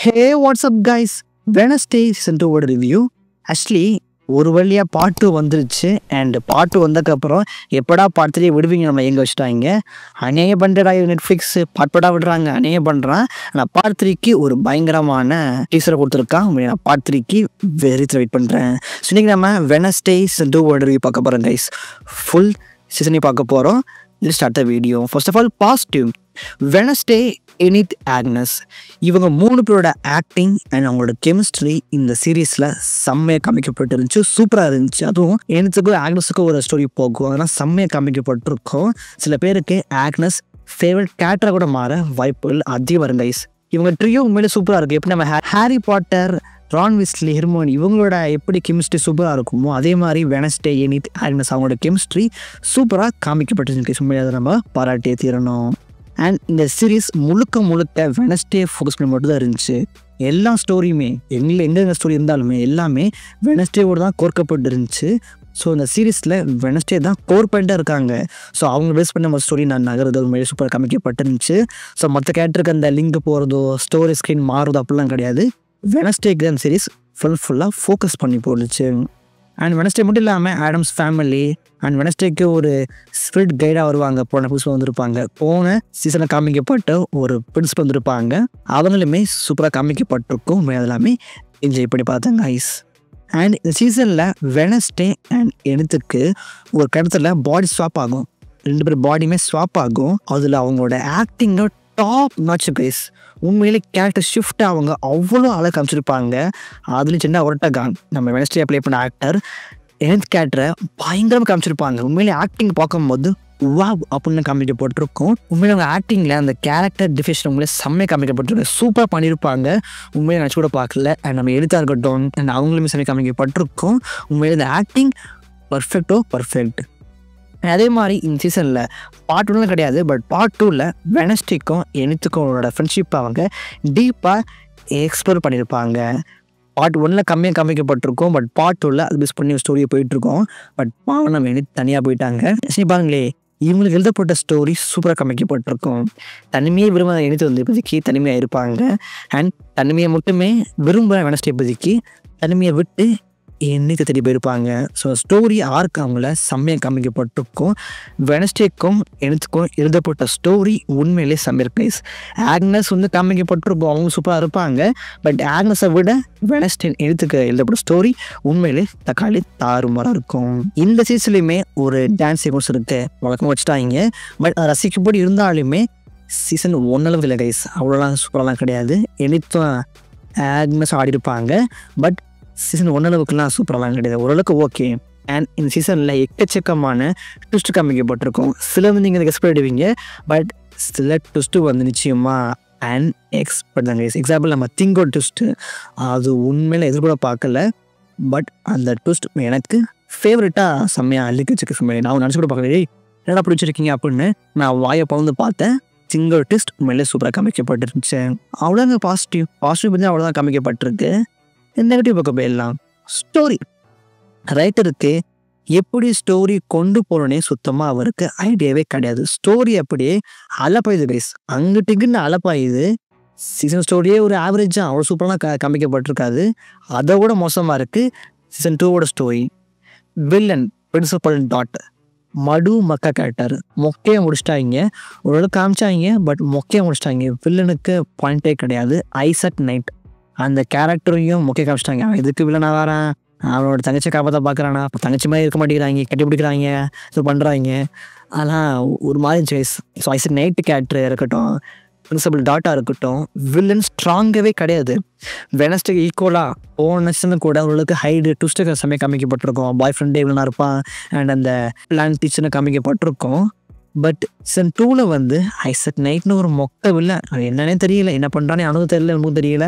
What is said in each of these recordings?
Hey, what's up, guys? Wednesday season 2 ஓட review actually ஒரு வழியாக பாட்டு வந்துருச்சு. அண்ட் பாட்டு வந்ததுக்கப்புறம் எப்படா பார்ட் 3 விடுவீங்க நம்ம எங்கே வச்சுட்டாங்க. அநேகம் பண்ணுறா நெட்ஃப்ளிக்ஸ் பாட்படா விடுறாங்க, அநேகம் பண்ணுறான். ஆனால் பார்ட் 3க்கு ஒரு பயங்கரமான டீசரை கொடுத்துருக்கான். நான் பார்ட் 3க்கு வெரி வெயிட் பண்ணுறேன். ஸோ இன்றைக்கி நம்ம வெனஸ்டே சீசன் 2 ஓட ரிவ்யூ பார்க்க போகிறோம் கைஸ். ஃபுல் சீசனையும் பார்க்க போகிறோம். Let's start the video. First of all, positive. Wednesday, Enid, Agnes. இவங்க 3 பேரோட ஆக்டிங் அண்ட் அவங்களோட கெமிஸ்ட்ரி இந்த சீரீஸில் செம்மையாக காமிக்கப்பட்டிருந்துச்சு. சூப்பராக இருந்துச்சு. அதுவும் எனத்துக்கும் ஆக்னஸுக்கும் ஒரு ஸ்டோரி போகும், அதெல்லாம் செம்மையாக காமிக்கப்பட்டிருக்கும். சில பேருக்கு ஆக்னஸ் ஃபேவரட் கேரக்டராக கூட மாற வாய்ப்புகள் அதிகம் வரும் கைஸ். இவங்க ட்ரியோ உண்மையிலே சூப்பராக இருக்குது. எப்படி நம்ம Harry Potter, Ron Weasley, Hermione இவங்களோட எப்படி கெமிஸ்ட்ரி சூப்பராக இருக்குமோ அதே மாதிரி வெனஸ்டே, எனித், ஆக்னஸ் அவங்களோட கெமிஸ்ட்ரி சூப்பராக காமிக்கப்பட்டிருக்கு. உண்மையாக அதை நம்ம பாராட்டியே தீரணும். அண்ட் இந்த சீரீஸ் முழுக்க வெனஸ்டே ஃபோக்கஸ் பண்ணி மட்டும் தான் இருந்துச்சு. எல்லா ஸ்டோரியுமே எங்கெங்க ஸ்டோரி இருந்தாலுமே எல்லாமே வெனஸ்டேவோடு தான் கோர்க்கப்பட்டு இருந்துச்சு. ஸோ இந்த சீரீஸில் வெனஸ்டே தான் கோர் பாயிண்ட்டாக இருக்காங்க. ஸோ அவங்க பேஸ் பண்ண ஒரு ஸ்டோரி நான் நகர்றது ஒரு மாதிரி சூப்பராக காமிக்கப்பட்டிருந்துச்சு. ஸோ மற்ற கேரக்டருக்கு அந்த லிங்க் போகிறதோ ஸ்டோரி ஸ்க்ரீன் மாறுறதோ அப்படிலாம் கிடையாது. வெனஸ்டே எக்ஸாம் சீரீஸ் ஃபுல்லாக ஃபோக்கஸ் பண்ணி போட்டுச்சு. அண்ட் வெனஸ்டே மட்டும் இல்லாமல் ஆடம்ஸ் ஃபேமிலி அண்ட் வெனஸ்டேக்கு ஒரு ஸ்பிரிட் கைடாக வருவாங்க. போன புதுசில் வந்திருப்பாங்க. போன சீசனில் காமிக்கப்பட்ட ஒரு பிரின்சிபல் வந்திருப்பாங்க. அவங்களுமே சூப்பராக காமிக்கப்பட்டிருக்கும். அதெல்லாமே என்ஜாய் பண்ணி பார்த்தேன் ஐஸ். அண்ட் இந்த சீசனில் வெனஸ்டே அண்ட் எனத்துக்கு ஒரு கட்டத்தில் பாடி ஸ்வாப் ஆகும். 2 பேர் பாடியுமே ஸ்வாப் ஆகும். அதில் அவங்களோட ஆக்டிங்கோட டாப் நாட்ச் கைஸ். உண்மையிலே கேரக்டர் ஷிஃப்ட் அவங்க அவ்வளோ அழகாக காமிச்சிருப்பாங்க. அதுலேயும் சின்ன ஒரட்டகான் நம்ம வெனஸ்டே ப்ளே பண்ண ஆக்டர் எனத் கேரக்டரை பயங்கரமாக காமிச்சிருப்பாங்க. உண்மையிலே ஆக்டிங் பார்க்கும்போது வா அப்படின்னு காமிக்கப்பட்டிருக்கும். உண்மையிலே அவங்க ஆக்டிங்கில் அந்த கேரக்டர் டிஃபிஷன் உண்மையிலே செம்மையாக காமிக்கப்பட்டிருக்கு. சூப்பராக பண்ணியிருப்பாங்க. உண்மையிலே நினச்சி கூட பார்க்கல. அண்ட் நம்ம எழுத்தாக இருக்கட்டும் அண்ட் அவங்களுமே செம்மையாக காமிக்கப்பட்டிருக்கும். உண்மையிலே இந்த ஆக்டிங் பர்ஃபெக்ட். அதே மாதிரி இந்த சீசனில் பார்ட் 1 கிடையாது, பட் பார்ட் 2ல் வெனஸ்டேக்கும் எனத்துக்கும் அவங்களோட ஃப்ரெண்ட்ஷிப் அவங்க டீப்பாக எக்ஸ்ப்ளோர் பண்ணியிருப்பாங்க. பார்ட் 1ல் கம்மியாக காமிக்கப்பட்டிருக்கும், பட் பார்ட் 2ல் அது பேஸ் பண்ணி ஒரு ஸ்டோரியை போயிட்டுருக்கோம். பட் பாவம் எனத்து தனியாக போயிட்டாங்க. சரி பாருங்களே, இவங்களுக்கு எழுதப்பட்ட ஸ்டோரி சூப்பராக காமிக்கப்பட்டிருக்கும். தனிமையை விரும்ப எனத்து வந்து இப்போதைக்கு தனிமையாக இருப்பாங்க. அண்ட் தனிமையை மட்டுமே விரும்புகிற வெனஸ்டே இப்போதைக்கு தனிமையை விட்டு என்னத்தை தேடி போயிருப்பாங்க. ஸோ ஸ்டோரி ஆர்க் அவங்கள செம்மையாக காமிக்கப்பட்டிருக்கும். வெனஸ்டேக்கும் எனத்துக்கும் எழுதப்பட்ட ஸ்டோரி உண்மையிலே செம்மையாக ப்ளேஸ். ஆக்னஸ் வந்து காமிக்கப்பட்டிருக்கும், அவங்க சூப்பராக இருப்பாங்க. பட் ஆக்னஸை விட வெனஸ்டே எனத்துக்கு எழுதப்பட்ட ஸ்டோரி உண்மையிலே தக்காளி தாறுமாறாக இருக்கும். இந்த சீசன்லையுமே ஒரு டான்ஸ் சீக்வன்ஸ் இருக்குது, வழக்கமாக வச்சுட்டாங்க. பட் ரசிக்கப்படி இருந்தாலுமே சீசன் 1 அளவு இல்லை கைஸ். அவ்வளோலாம் சூப்பராலாம் கிடையாது. எனத்தும் ஆக்னஸ் ஆடிருப்பாங்க. பட் சீசன் 1 அளவுக்குலாம் சூப்பராலாம் கிடையாது, ஓரளவுக்கு ஓகே. அண்ட் இந்த சீசனில் எக்கச்சக்கமான ட்விஸ்ட் காமிக்கப்பட்டிருக்கும். சில வந்து நீங்கள் கெஸ் பண்ணிடுவீங்க, பட் சில ட்விஸ்ட்டு வந்து நிச்சயமாக அண்ட் எக்ஸ்பெக்ட் தாங்க. எக்ஸாம்பிள் நம்ம திங்கோ ட்விஸ்ட்டு, அது உண்மையில் எதிர்கூட பார்க்கல. பட் அந்த ட்விஸ்ட் எனக்கு ஃபேவரட்டாக செம்மையாக அள்ளிக்கச்சுக்கு செம்மையாக நான் நினச்சி கூட பார்க்கல. என்னடா பிடிச்சிருக்கீங்க அப்படின்னு நான் வாயை பகிர்ந்து பார்த்தேன். திங்கோ ட்விஸ்ட் உண்மையிலே சூப்பராக காமிக்கப்பட்டிருந்துச்சு. அவ்வளோதாங்க பாசிட்டிவ் பற்றி அவ்வளோதான் காமிக்கப்பட்டிருக்கு. நெகட்டிவ் பக்கம் போயிடலாம். ஸ்டோரி ரைட்டருக்கு எப்படி ஸ்டோரி கொண்டு போகணுன்னே சுத்தமாக அவருக்கு ஐடியாவே கிடையாது. ஸ்டோரி அப்படியே அலப்பாயுது கைஸ், அங்கிட்டு இங்கிட்டு அலப்பாயுது. சீசன் ஸ்டோரியே ஒரு ஆவரேஜாக அவ்வளோ சூப்பராக காமிக்கப்பட்டிருக்காது. அதை விட மோசமாக இருக்குது சீசன் 2வோட ஸ்டோரி. வில்லன் பிரின்சிபல் டாட் மடு மக்கா கேரக்டர் மொக்கையை முடிச்சிட்டாங்க. ஓரளவுக்கு காமிச்சாங்க, பட் மொக்கையை முடிச்சிட்டாங்க. வில்லனுக்கு பாயிண்டே கிடையாது. ஐசக் நைட் அந்த கேரக்டரையும் முக்கிய காமிச்சிட்டாங்க. இதுக்கு வில்லனா வரான், அவனோட தங்கச்சி காப்பாற்ற பார்க்குறானா, தங்கச்சி மாதிரி இருக்க மாட்டேங்கிறாங்க, கட்டி பிடிக்கிறாங்க, ஸோ பண்ணுறாங்க. ஆனால் ஒரு மாதிரி choice. So Isaac night character இருக்கட்டும், பிரின்சிபல் டாட்டா இருக்கட்டும், வில்லன் ஸ்ட்ராங்காகவே கிடையாது. வெனஸ்டேக்கு ஈக்குவலாக போன சீசன் கூட ஓரளவுக்கு ஹைடு ட்விஸ்ட்டு சமயம் காமிக்கப்பட்டிருக்கும். பாய் ஃப்ரெண்டே வில்லனாக இருப்பான் அண்ட் அந்த பிளான் டீச்சர்னு காமிக்கப்பட்டிருக்கும். பட் சீசன் 2ல் வந்து ஐசக் நைட்னு ஒரு மொக்க வில்லன், அது என்னன்னே தெரியல, என்ன பண்ணுறானே அவனுக்கு தெரியல, எனக்கும் தெரியல,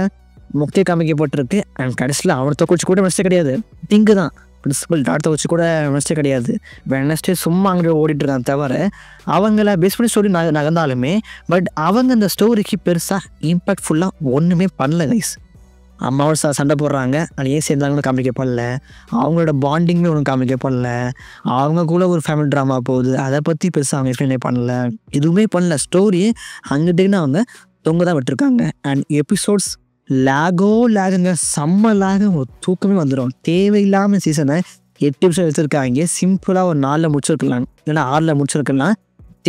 முக்கிய காமிக்கப்பட்டிருக்கு. அண்ட் கடைசியில் அவனை தொகுச்சு கூட வெனஸ்டே கிடையாது, திங்கு தான் பிரின்சிபல் டாட்டை வச்சு கூட வெனஸ்டே கிடையாது. வெனஸ்டே சும்மா அங்கே ஓடிட்டுருக்காங்க தவிர அவங்கள பேஸ் பண்ணி ஸ்டோரி நகர்ந்தாலுமே பட் அவங்க அந்த ஸ்டோரிக்கு பெருசாக இம்பேக்ட்ஃபுல்லாக ஒன்றுமே பண்ணல கைஸ். அம்மாவோட சண்டை போடுறாங்க, அது ஏன் சேர்ந்தாங்கன்னு காமிக்கப்படல. அவங்களோட பாண்டிங்மே ஒன்றும் காமிக்கப்படல. அவங்கக்குள்ளே ஒரு ஃபேமிலி ட்ராமா போகுது, அதை பற்றி பெருசாக அவங்க எக்ஸ்பிளைனே பண்ணல, எதுவுமே பண்ணல. ஸ்டோரி அங்கிட்டேன்னு அவங்க தொங்க தான் விட்டுருக்காங்க. அண்ட் எபிசோட்ஸ் லேகுங்க, செம்ம லேகு, ஒரு தூக்கமே வந்துடும். தேவையில்லாமல் சீசனை 8 எபிசோட் எடுத்திருக்காங்க. சிம்பிளாக ஒரு 4ல் முடிச்சிருக்கலாம், இல்லைன்னா 6ல் முடிச்சிருக்கலாம்.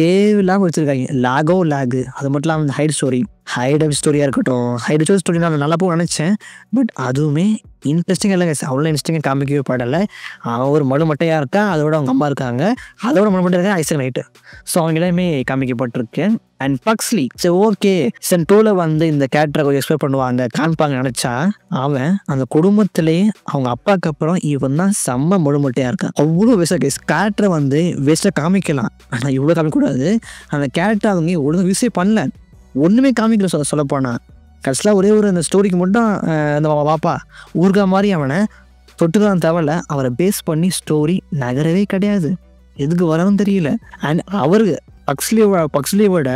தேவையில்லாமல் வச்சுருக்காங்க. லேகு. அது மட்டும் இல்லாமல் இந்த ஹைட் ஸ்டோரியாக இருக்கட்டும், ஹைட் ஸ்டோரி நான் நல்லா போக நினச்சேன். பட் அதுவுமே இன்ட்ரெஸ்டிங்காக இல்லைங்க. அவ்வளோ இன்ட்ரெஸ்டிங்காக காமிக்கவே படலை. அவன் ஒரு மட்டையாக இருக்கான், அதோட அவங்க அம்மா இருக்காங்க, அதோட மட்டை இருக்காங்க ஐசக் நைட்டு. ஸோ அவங்க எல்லாமே காமிக்கப்பட்டிருக்கு. அண்ட் பக்ஸ்லி சரி ஓகே சீசன் 2ல் வந்து இந்த கேரக்டரை கொஞ்சம் எக்ஸ்பிளைன் பண்ணுவாங்க, காமிப்பாங்க நினச்சா, அவன் அந்த குடும்பத்திலேயே அவங்க அப்பாவுக்கு அப்புறம் இவன் தான் செம்ம மட்டையாக இருக்கான். அவ்வளோ வேஸ்ட்டாக கேரக்டரை வந்து வேஸ்ட்டாக காமிக்கலாம், ஆனால் இவ்வளோ காமிக்கக்கூடாது. அந்த கேரக்டர் அவங்க ஒழுங்காக யூஸே பண்ணல, ஒன்றுமே காமிக்கல. சொல்லப்போனால் கடைசியில் ஒரே ஒரு அந்த ஸ்டோரிக்கு மட்டும் அந்த பாப்பா ஊர்கா மாதிரி அவனை தொட்டுதான் தவிர அவரை பேஸ் பண்ணி ஸ்டோரி நகரவே கிடையாது. எதுக்கு வரவும் தெரியல. அண்ட் அவருக்கு பக்ஸ்லியோட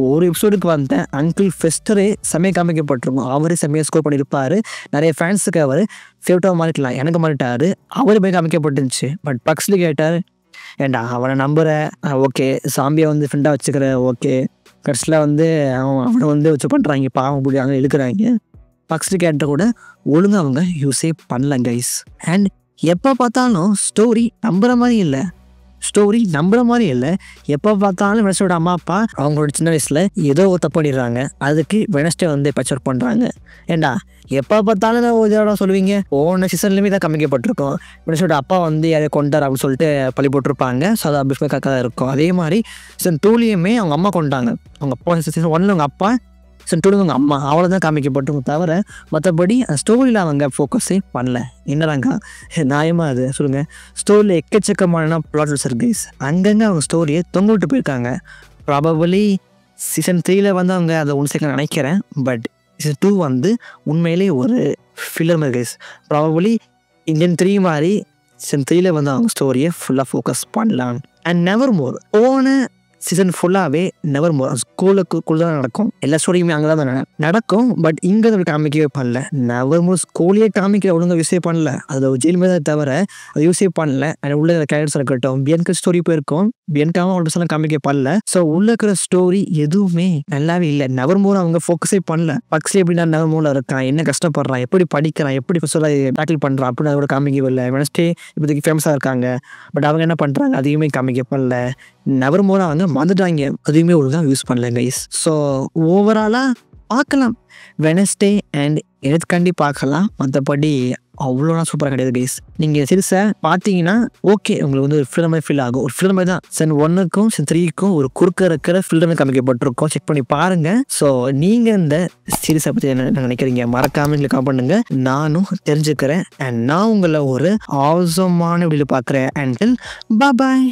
ஒரு எபிசோடுக்கு வந்த அங்கிள் ஃபெஸ்டரே செம்மையாக காமிக்கப்பட்டிருக்கும். அவரே செம்மையாக ஸ்கோர் பண்ணியிருப்பார். நிறைய ஃபேன்ஸுக்கு அவர் ஃபேவரட்டாக மாறிக்கலாம், எனக்கு மாறிட்டார். அவரு போய் காமிக்கப்பட்டுருந்துச்சு. பட் பக்ஸ்லி கேட்டார், ஏண்டா அவனை நம்புகிற, ஓகே சாம்பியை வந்து ஃப்ரெண்டாக வச்சுக்கிற, ஓகே கடைசியில் வந்து அவனை வந்து வச்சு பண்ணுறாங்க, பாவம் அப்படி அங்கே இழுக்கிறாங்க. பக்ஸ்லி கேரக்டர் கூட ஒழுங்காக அவங்க யூஸே பண்ணல கைஸ். அண்ட் எப்போ பார்த்தாலும் ஸ்டோரி நம்புகிற மாதிரி இல்லை. எப்போ பார்த்தாலும் வெனஸ்டேயோட அம்மா அப்பா அவங்களோட சின்ன வயசில் ஏதோ ஒரு தப்பு பண்ணிடுறாங்க, அதுக்கு வெனஸ்டே வந்து பச்சர் பண்ணுறாங்க. ஏண்டா எப்போ பார்த்தாலும் இதோட சொல்லுவீங்க, ஒவ்வொரு சீசன்லையுமே தான் காமிக்கப்பட்டிருக்கோம். வெனஸ்டேயோட அப்பா வந்து யாரையும் கொண்டார் அப்படின்னு சொல்லிட்டு பழி போட்டிருப்பாங்க. ஸோ அது அப்படி கரெக்டாக தான் இருக்கும். அதே மாதிரி சீசன் 2லேயுமே அவங்க அம்மா கொண்டாங்க. அவங்க அப்பா சீசன் 1ல் அவங்க அப்பா, சீசன் 2ல அவங்க அம்மா, அவ்வளோதான் காமிக்கப்பட்டிருக்கும் தவிர மற்றபடி அந்த ஸ்டோரியில் அவங்க ஃபோக்கஸே பண்ணல. என்னதாங்க நியாயமாக அது சொல்லுங்கள்? ஸ்டோரியில் எக்கச்சக்கமான பிளாட்ஸ் இருக்கு கைஸ். அங்கங்கே அவங்க ஸ்டோரியை தொங்க விட்டு போயிருக்காங்க. ப்ராபபிளி சீசன் 3ல் வந்து அவங்க அதை ஒன்று சேர்க்க நினைக்கிறேன். பட் சீசன் 2 வந்து உண்மையிலே ஒரு ஃபில்லர் மாதிரி கைஸ். ப்ராபபிளி இந்தியன் 3 மாதிரி சீசன் 3ல் வந்து அவங்க ஸ்டோரியை ஃபுல்லாக ஃபோக்கஸ் பண்ணலாம். அண்ட் நெவர் மோர் போன சீசன் ஃபுல்லாகவே நெவர் மோர் ஸ்கூலுக்குள்ளே தான் நடக்கும். எல்லா ஸ்டோரியுமே அங்கே தான் நடக்கும். பட் இங்கே அதை காமிக்கவே பண்ணல. நெவர் மோர் ஸ்கூலையே காமிக்கிற ஒழுங்காக யூஸே பண்ணல. அதில் ஒரு ஜெயில் மேலே தவிர அதை யூஸே பண்ணல. அண்ட் உள்ள கேரக்டர்ஸ் இருக்கட்டும், பியன்கா ஸ்டோரி போயிருக்கும், பியன்காவும் அவரோட சொல்ல காமிக்க பண்ணல. ஸோ உள்ள இருக்கிற ஸ்டோரி எதுவுமே நல்லாவே இல்லை. நெவர் மோர் அவங்க ஃபோக்கஸே பண்ணல. பக்ஸ்லி எப்படின்னா நெவர் மோரில் இருக்கான், என்ன கஷ்டப்படுறான், எப்படி படிக்கிறான், எப்படி சொல்ல டேக்கிள் பண்ணுறான் அப்படின்னு அதோட காமிக்கவே இல்லை. வெனஸ்டே இப்போதைக்கு ஃபேமஸாக இருக்காங்க, பட் அவங்க என்ன பண்ணுறாங்க அதையுமே காமிக்க பண்ணல. நெவர் மோர் அவங்க மறந்துட்டாங்க, அதுவுமே ஒழுங்காக யூஸ் பண்ணல கைஸ். ஸோ ஓவராலாக பார்க்கலாம் வெனஸ்டே அண்ட் எனத்துக்காண்டி பார்க்கலாம். மற்றபடி அவ்வளோனா சூப்பராக கிடையாது கைஸ். நீங்கள் சிறுசை பார்த்தீங்கன்னா ஓகே, உங்களுக்கு வந்து ஒரு ஃபில்டர் ஃபீல் ஆகும். ஒரு ஃபில்டர் தான் சீசன் 1க்கும் சீசன் 3க்கும் ஒரு குறுக்க இருக்கிற ஃபில்டர் காமிக்கப்பட்டிருக்கோம். செக் பண்ணி பாருங்கள். ஸோ நீங்கள் இந்த சீரிஸை பற்றி என்ன நினைக்கிறீங்க மறக்காமல் எங்களுக்கு கமெண்ட் பண்ணுங்கள், நானும் தெரிஞ்சுக்கிறேன். அண்ட் நான் உங்களை ஒரு ஆசமான வீடியோ பார்க்குறேன். அண்ட் பாய்.